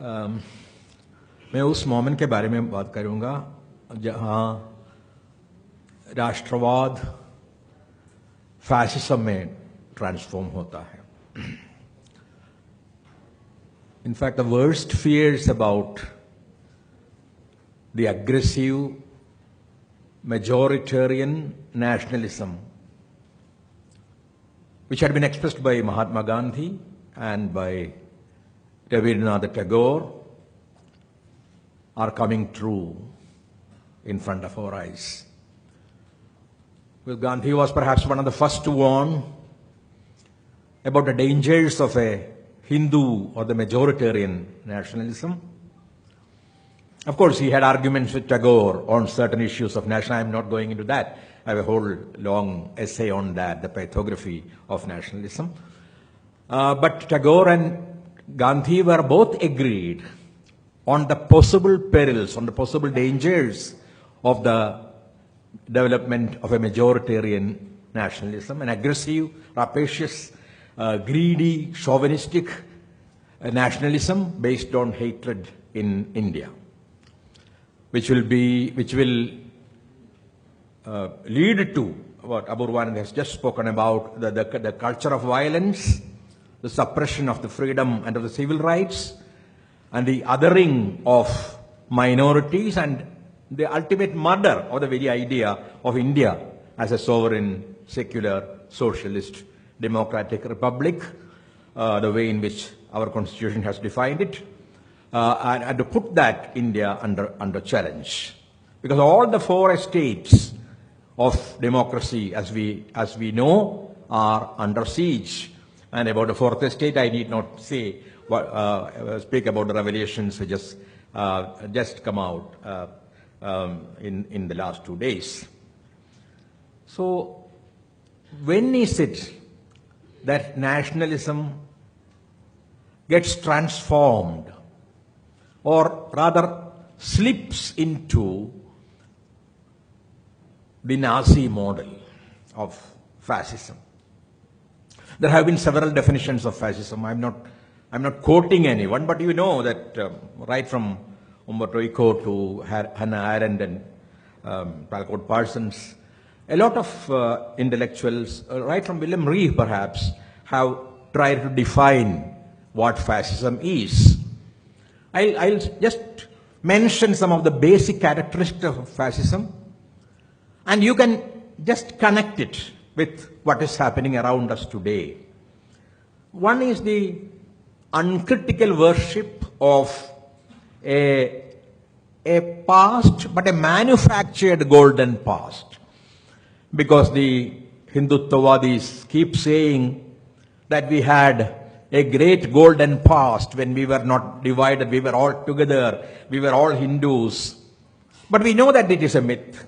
मैं उस मोमेंट के बारे में बात करूंगा जहां राष्ट्रवाद फैसिज्म में ट्रांसफॉर्म होता है. In fact, the worst fears about the aggressive majoritarian nationalism, which had been expressed by Mahatma Gandhi and by Rabindranath Tagore, are coming true in front of our eyes. Well, Gandhi was perhaps one of the first to warn about the dangers of a Hindu or the majoritarian nationalism. Of course, he had arguments with Tagore on certain issues of nationalism. I'm not going into that. I have a whole long essay on that, the pathography of nationalism. But Tagore and Gandhi were both agreed on the possible perils, on the possible dangers of the development of a majoritarian nationalism, an aggressive, rapacious, greedy, chauvinistic nationalism based on hatred in India, which will lead to what Aburwan has just spoken about, the culture of violence, the suppression of the freedom and of the civil rights, and the othering of minorities, and the ultimate murder of the very idea of India as a sovereign, secular, socialist, democratic republic, the way in which our constitution has defined it, and to put that India under challenge. Because all the four estates of democracy, as we know, are under siege. And about the fourth estate, I need not say speak about the revelations which just come out in the last 2 days. So, when is it that nationalism gets transformed, or rather slips into the Nazi model of fascism? There have been several definitions of fascism. I'm not quoting anyone, but you know that right from Umberto Eco to Hannah Arendt and Palcott Parsons, a lot of intellectuals, right from William Reeve perhaps, have tried to define what fascism is. I'll just mention some of the basic characteristics of fascism, and you can just connect it with what is happening around us today. One is the uncritical worship of a past, but a manufactured golden past. Because the Hindutvadis keep saying that we had a great golden past when we were not divided, we were all together, we were all Hindus. But we know that it is a myth.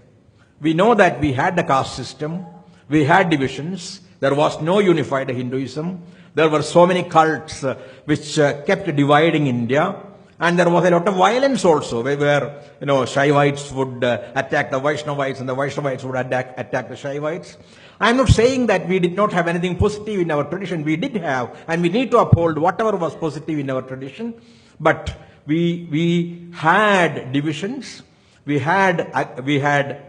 We know that we had the caste system, we had divisions, there was no unified Hinduism, there were so many cults which kept dividing India, and there was a lot of violence also, where Shaivites would attack the Vaishnavites and the Vaishnavites would attack the Shaivites. I am not saying that we did not have anything positive in our tradition. We did have, and we need to uphold whatever was positive in our tradition. But we had divisions, we had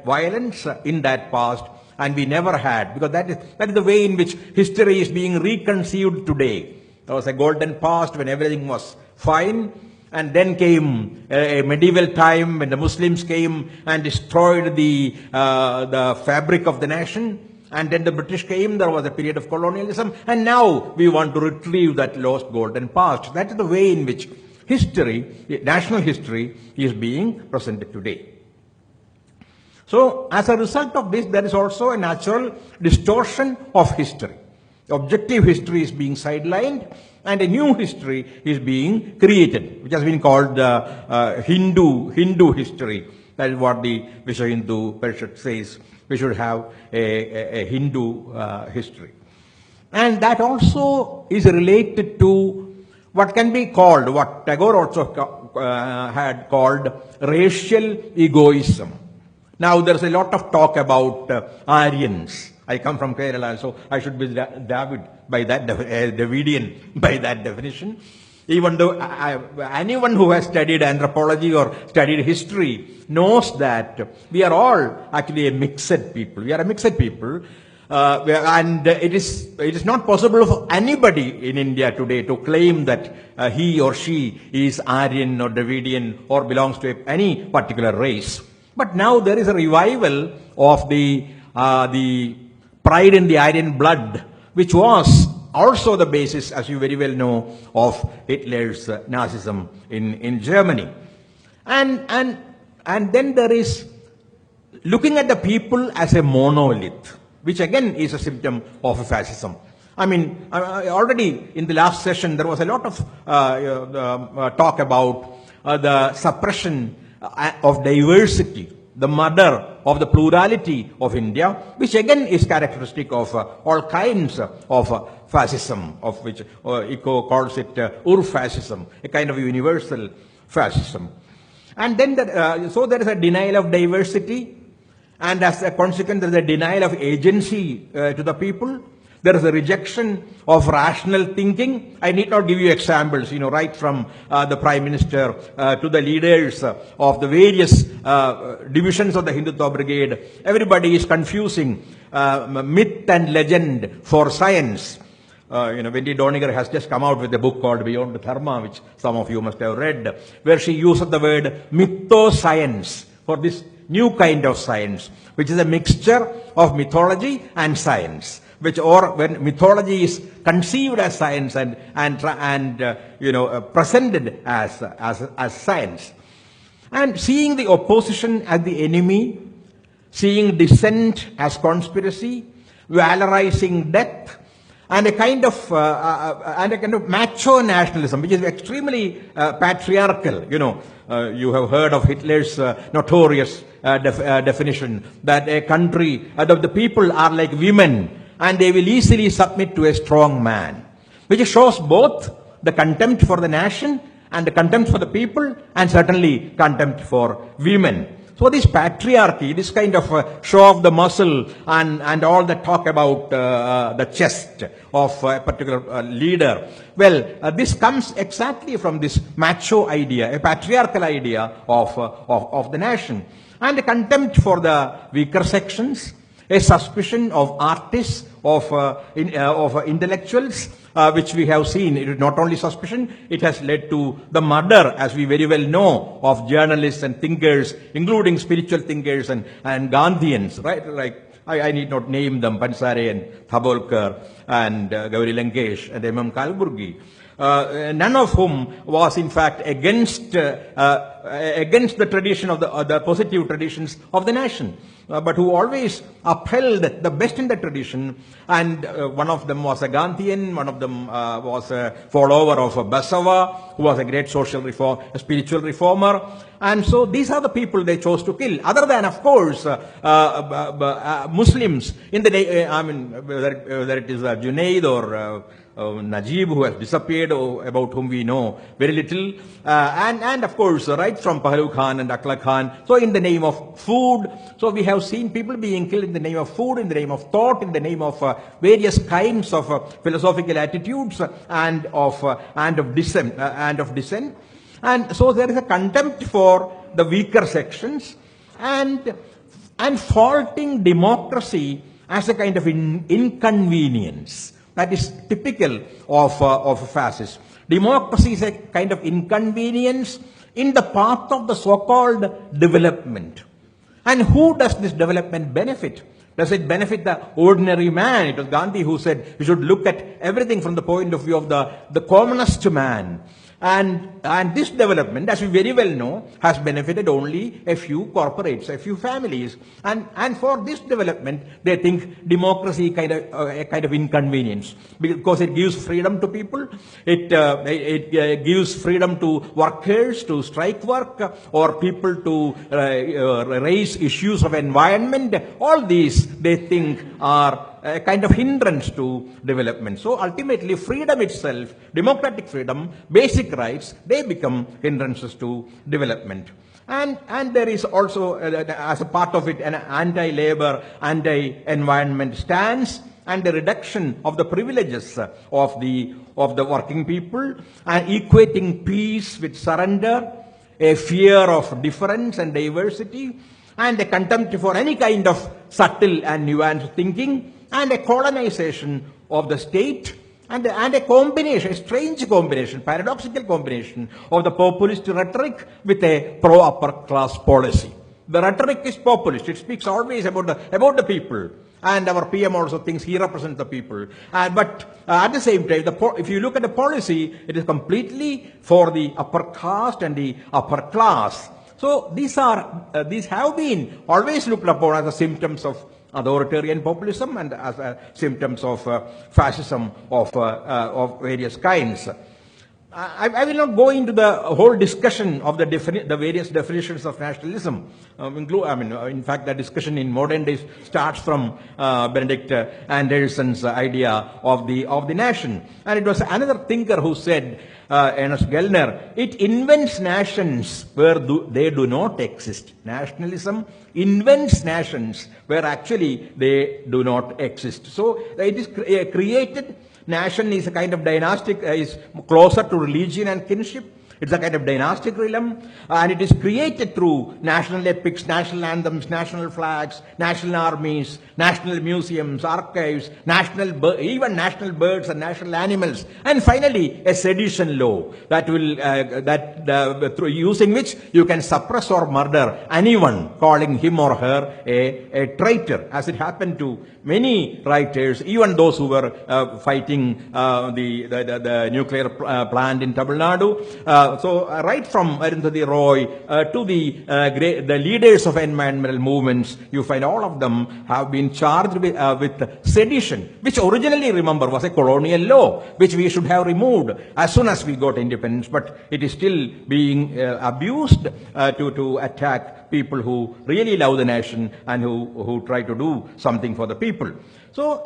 violence in that past, and we never had, because that is the way in which history is being reconceived today. There was a golden past when everything was fine, and then came a medieval time when the Muslims came and destroyed the fabric of the nation. And then the British came, there was a period of colonialism, and now we want to retrieve that lost golden past. That is the way in which history, national history, is being presented today. So, as a result of this, there is also a natural distortion of history. Objective history is being sidelined, and a new history is being created, which has been called Hindu history. That is what the Vishwa Hindu Parishad says. We should have a Hindu history. And that also is related to what can be called, what Tagore also had called racial egoism. Now there's a lot of talk about Aryans. I come from Kerala, so I should be Davidian by that definition. Even though anyone who has studied anthropology or studied history knows that we are all actually a mixed people. We are a mixed people. And it is not possible for anybody in India today to claim that he or she is Aryan or Dravidian or belongs to any particular race. But now there is a revival of the pride in the Aryan blood, which was also the basis, as you very well know, of Hitler's Nazism in Germany. And then there is looking at the people as a monolith, which again is a symptom of fascism. I mean, already in the last session there was a lot of talk about the suppression of diversity, the murder of the plurality of India, which again is characteristic of all kinds of fascism, of which Eco calls it Ur-fascism, a kind of universal fascism. And then, so there is a denial of diversity, and as a consequence, there is a denial of agency to the people. There is a rejection of rational thinking. I need not give you examples, right from the Prime Minister to the leaders of the various divisions of the Hindutva Brigade. Everybody is confusing myth and legend for science. Wendy Doniger has just come out with a book called Beyond the Dharma, which some of you must have read, where she uses the word mythoscience for this new kind of science, which is a mixture of mythology and science. When mythology is conceived as science and presented as science, and seeing the opposition as the enemy, seeing dissent as conspiracy, valorizing death, and a kind of macho nationalism, which is extremely patriarchal. You have heard of Hitler's notorious definition that a country, the people are like women, and they will easily submit to a strong man, which shows both the contempt for the nation and the contempt for the people, and certainly contempt for women. So this patriarchy, this kind of show of the muscle and all that talk about the chest of a particular leader, well, this comes exactly from this macho idea, a patriarchal idea of the nation, and a contempt for the weaker sections, a suspicion of artists, of intellectuals, which we have seen. It is not only suspicion, it has led to the murder, as we very well know, of journalists and thinkers, including spiritual thinkers and Gandhians, right? Like, I need not name them, Pansare and Thabolkar and Gauri Lankesh and M.M. Kalburgi. None of whom was in fact against the tradition of the positive traditions of the nation, but who always upheld the best in the tradition. And one of them was a Gandhian, one of them was a follower of Basava, who was a great a spiritual reformer. And so these are the people they chose to kill, other than, of course, Muslims in the day. Whether it is Junaid or Najib, who has disappeared, about whom we know very little, and of course, right from Pahlavi Khan and Akla Khan. So in the name of food, so we have seen people being killed in the name of food, in the name of thought, in the name of various kinds of philosophical attitudes and of dissent. And so there is a contempt for the weaker sections and faulting democracy as a kind of inconvenience. That is typical of fascists. Democracy is a kind of inconvenience in the path of the so-called development. And who does this development benefit? Does it benefit the ordinary man? It was Gandhi who said we should look at everything from the point of view of the commonest man. And this development, as we very well know, has benefited only a few corporates, a few families. And for this development, they think democracy a kind of inconvenience, because it gives freedom to people. It gives freedom to workers to strike work, or people to raise issues of environment. All these they think are a kind of hindrance to development. So ultimately, freedom itself, democratic freedom, basic rights, they become hindrances to development. And there is also, as a part of it, an anti-labor, anti-environment stance, and the reduction of the privileges of the working people, and equating peace with surrender, a fear of difference and diversity, and a contempt for any kind of subtle and nuanced thinking, and a colonization of the state, and a combination, a strange combination, paradoxical combination of the populist rhetoric with a pro-upper class policy. The rhetoric is populist. It speaks always about the people. And our PM also thinks he represents the people. But at the same time, if you look at the policy, it is completely for the upper caste and the upper class. So these have been always looked upon as the symptoms of authoritarian populism and as symptoms of fascism of various kinds. I will not go into the whole discussion of the various definitions of nationalism. In fact, the discussion in modern days starts from Benedict Anderson's idea of the nation. And it was another thinker who said, Ernst Gellner, it invents nations where they do not exist. Nationalism invents nations where actually they do not exist. So it is created. Nation is a kind of dynastic, is closer to religion and kinship. It's a kind of dynastic realm, and it is created through national epics, national anthems, national flags, national armies, national museums, archives, even national birds and national animals, and finally a sedition law that will through using which you can suppress or murder anyone calling him or her a traitor, as it happened to many writers, even those who were fighting the nuclear plant in Tamil Nadu. So right from Arundhati Roy to the leaders of environmental movements, you find all of them have been charged with sedition, which originally, remember, was a colonial law, which we should have removed as soon as we got independence, but it is still being abused to attack people who really love the nation and who try to do something for the people. So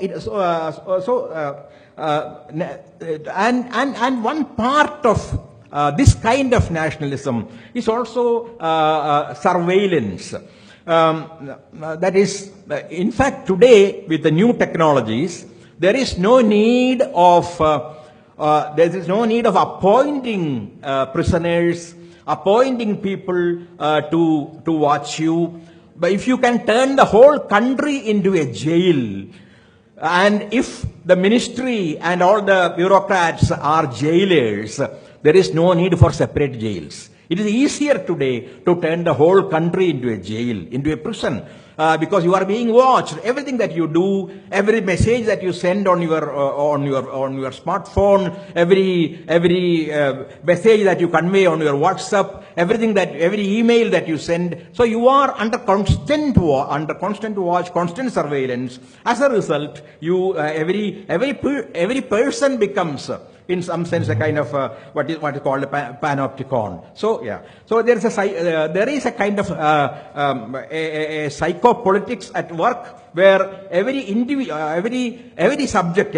and one part of this kind of nationalism is also surveillance. That is, in fact, today with the new technologies, there is no need of appointing prisoners, appointing people to watch you. But if you can turn the whole country into a jail, and if the ministry and all the bureaucrats are jailers, there is no need for separate jails. It is easier today to turn the whole country into a jail, into a prison, because you are being watched. Everything that you do, every message that you send on your smartphone, every message that you convey on your WhatsApp, every email that you send. So you are under constant watch, constant surveillance. As a result, every person becomes, in some sense, a kind of what is called a panopticon. So yeah, so there is a kind of a psychopolitics at work, where every subject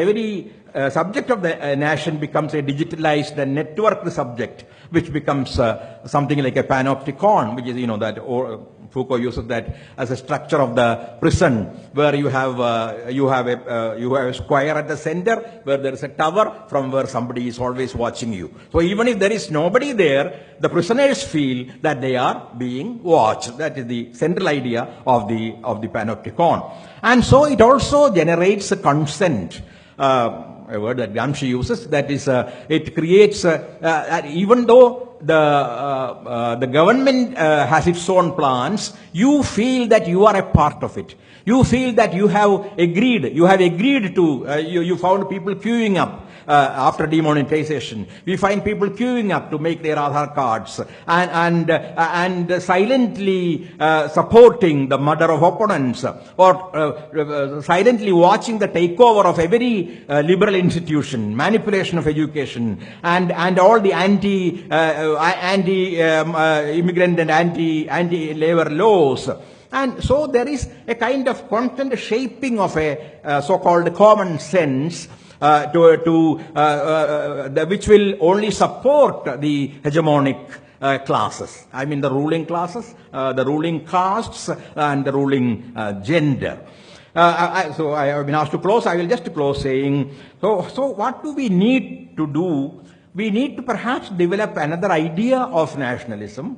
of the nation becomes a digitalized and networked subject, which becomes something like a panopticon, which is, that Foucault uses that as a structure of the prison, where you have a square at the center, where there is a tower from where somebody is always watching you. So even if there is nobody there, the prisoners feel that they are being watched. That is the central idea of the panopticon. And so it also generates a consent. A word that Gramsci uses, that is, it creates, even though the government has its own plans, you feel that you are a part of it. You feel that you have agreed to, you found people queuing up after demonetization. We find people queuing up to make their Aadhaar cards and silently supporting the murder of opponents, or silently watching the takeover of every liberal institution, manipulation of education, and all the anti-immigrant and anti-labor laws. And so there is a kind of constant shaping of a so-called common sense, which will only support the hegemonic classes. I mean the ruling classes, the ruling castes, and the ruling gender. So I have been asked to close. I will just close saying, so what do we need to do? We need to perhaps develop another idea of nationalism,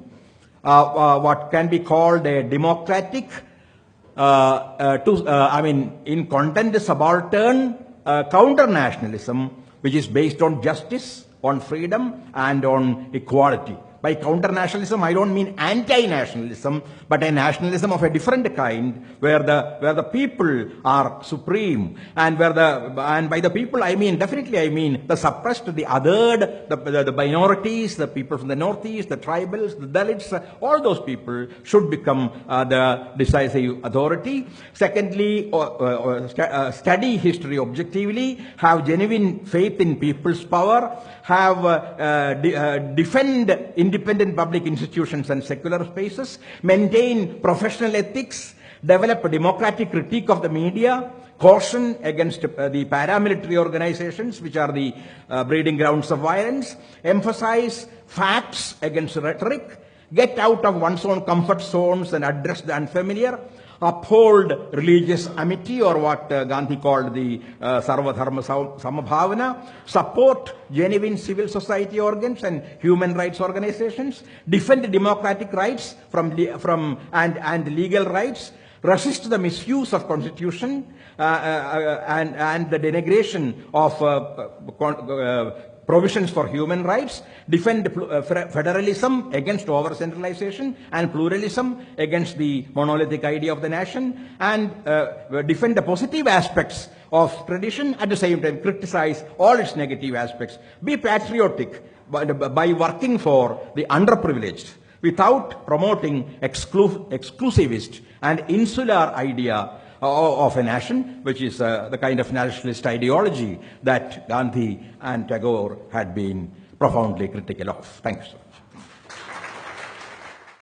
what can be called a democratic, in content subaltern counter-nationalism, which is based on justice, on freedom, and on equality. By counter-nationalism, I don't mean anti-nationalism, but a nationalism of a different kind, where the people are supreme, and by the people I mean the suppressed, the othered, the minorities, the people from the northeast, the tribals, the Dalits, all those people should become the decisive authority. Secondly, study history objectively, have genuine faith in people's power, have defend independent public institutions and secular spaces, maintain professional ethics, develop a democratic critique of the media, caution against the paramilitary organizations, which are the breeding grounds of violence, emphasize facts against rhetoric, get out of one's own comfort zones and address the unfamiliar, uphold religious amity, or what Gandhi called the Sarva Dharma Samabhavana, support genuine civil society organs and human rights organizations, defend democratic rights and legal rights, resist the misuse of constitution and the denigration of provisions for human rights, defend federalism against over-centralization and pluralism against the monolithic idea of the nation, and defend the positive aspects of tradition, at the same time criticize all its negative aspects. Be patriotic by working for the underprivileged without promoting exclusivist and insular idea of a nation, which is the kind of nationalist ideology that Gandhi and Tagore had been profoundly critical of. Thanks.